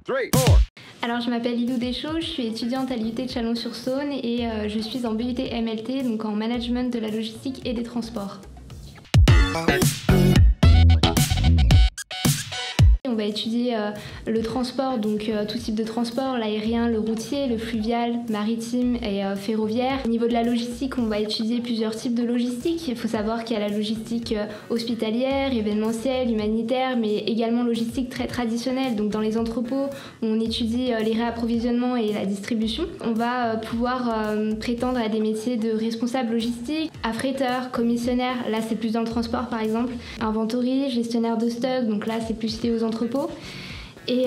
3, 4. Alors je m'appelle Lilou Deschaux, je suis étudiante à l'IUT de Chalon-sur-Saône et je suis en BUT MLT, donc en management de la logistique et des transports. On va étudier le transport, donc tout type de transport, l'aérien, le routier, le fluvial, maritime et ferroviaire. Au niveau de la logistique, on va étudier plusieurs types de logistique. Il faut savoir qu'il y a la logistique hospitalière, événementielle, humanitaire, mais également logistique très traditionnelle. Donc dans les entrepôts, on étudie les réapprovisionnements et la distribution. On va pouvoir prétendre à des métiers de responsable logistique, affréteur, commissionnaire, là c'est plus dans le transport par exemple, inventory, gestionnaire de stock, donc là c'est plus lié aux entrepôts. Et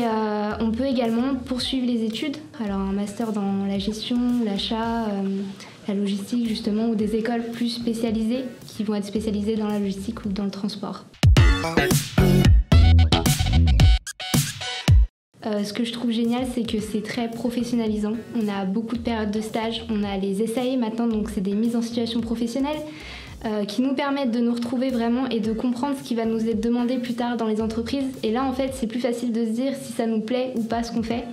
on peut également poursuivre les études, alors un master dans la gestion, l'achat, la logistique justement, ou des écoles plus spécialisées qui vont être spécialisées dans la logistique ou dans le transport. Ce que je trouve génial, c'est que c'est très professionnalisant. On a beaucoup de périodes de stage, on a les SAE maintenant, donc c'est des mises en situation professionnelle qui nous permettent de nous retrouver vraiment et de comprendre ce qui va nous être demandé plus tard dans les entreprises. Et là, en fait, c'est plus facile de se dire si ça nous plaît ou pas ce qu'on fait.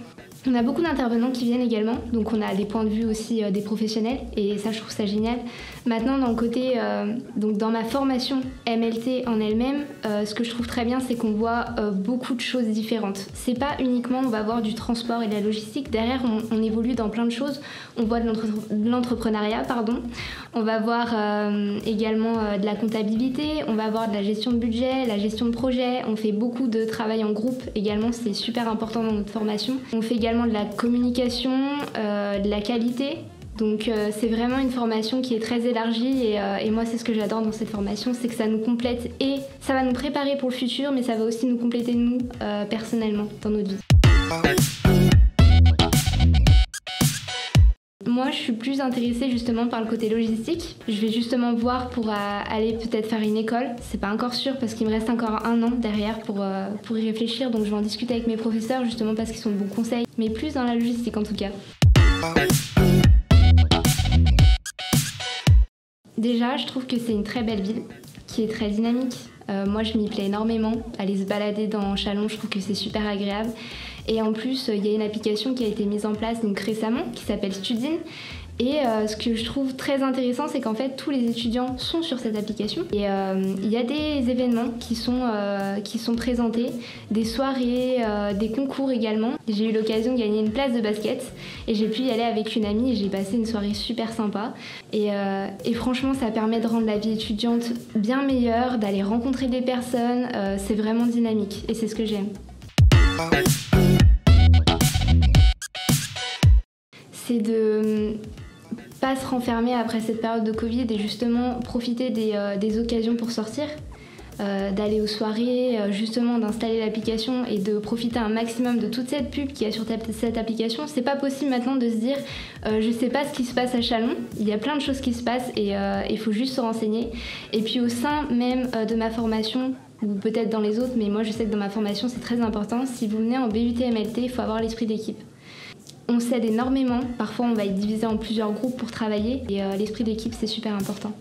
On a beaucoup d'intervenants qui viennent également, donc on a des points de vue aussi des professionnels, et ça je trouve ça génial. Maintenant dans le côté, donc dans ma formation MLT en elle-même, ce que je trouve très bien c'est qu'on voit beaucoup de choses différentes. C'est pas uniquement on va voir du transport et de la logistique, derrière on évolue dans plein de choses. On voit de l'entrepreneuriat, on va voir également de la comptabilité, on va voir de la gestion de budget, la gestion de projet, on fait beaucoup de travail en groupe également, c'est super important dans notre formation. On fait également de la communication, de la qualité. Donc c'est vraiment une formation qui est très élargie et moi c'est ce que j'adore dans cette formation, c'est que ça nous complète et ça va nous préparer pour le futur, mais ça va aussi nous compléter nous personnellement dans notre vie. Moi, je suis plus intéressée justement par le côté logistique. Je vais justement voir pour aller peut-être faire une école. C'est pas encore sûr parce qu'il me reste encore 1 an derrière pour y réfléchir. Donc je vais en discuter avec mes professeurs justement parce qu'ils sont de bons conseils. Mais plus dans la logistique en tout cas. Déjà, je trouve que c'est une très belle ville qui est très dynamique. Moi, je m'y plais énormément. Aller se balader dans Chalon, je trouve que c'est super agréable. Et en plus, il y a une application qui a été mise en place donc récemment, qui s'appelle Studine. Et ce que je trouve très intéressant, c'est qu'en fait, tous les étudiants sont sur cette application. Et il y a des événements qui sont présentés, des soirées, des concours également. J'ai eu l'occasion de gagner une place de basket et j'ai pu y aller avec une amie et j'ai passé une soirée super sympa. Et franchement, ça permet de rendre la vie étudiante bien meilleure, d'aller rencontrer des personnes. C'est vraiment dynamique et c'est ce que j'aime. C'est de pas se renfermer après cette période de Covid et justement profiter des occasions pour sortir, d'aller aux soirées, justement d'installer l'application et de profiter un maximum de toute cette pub qu'il y a sur cette application. C'est pas possible maintenant de se dire je sais pas ce qui se passe à Chalon, il y a plein de choses qui se passent et il faut juste se renseigner. Et puis au sein même de ma formation, ou peut-être dans les autres, mais moi je sais que dans ma formation c'est très important, si vous venez en BUT MLT, il faut avoir l'esprit d'équipe. On s'aide énormément, parfois on va être divisé en plusieurs groupes pour travailler et l'esprit d'équipe c'est super important.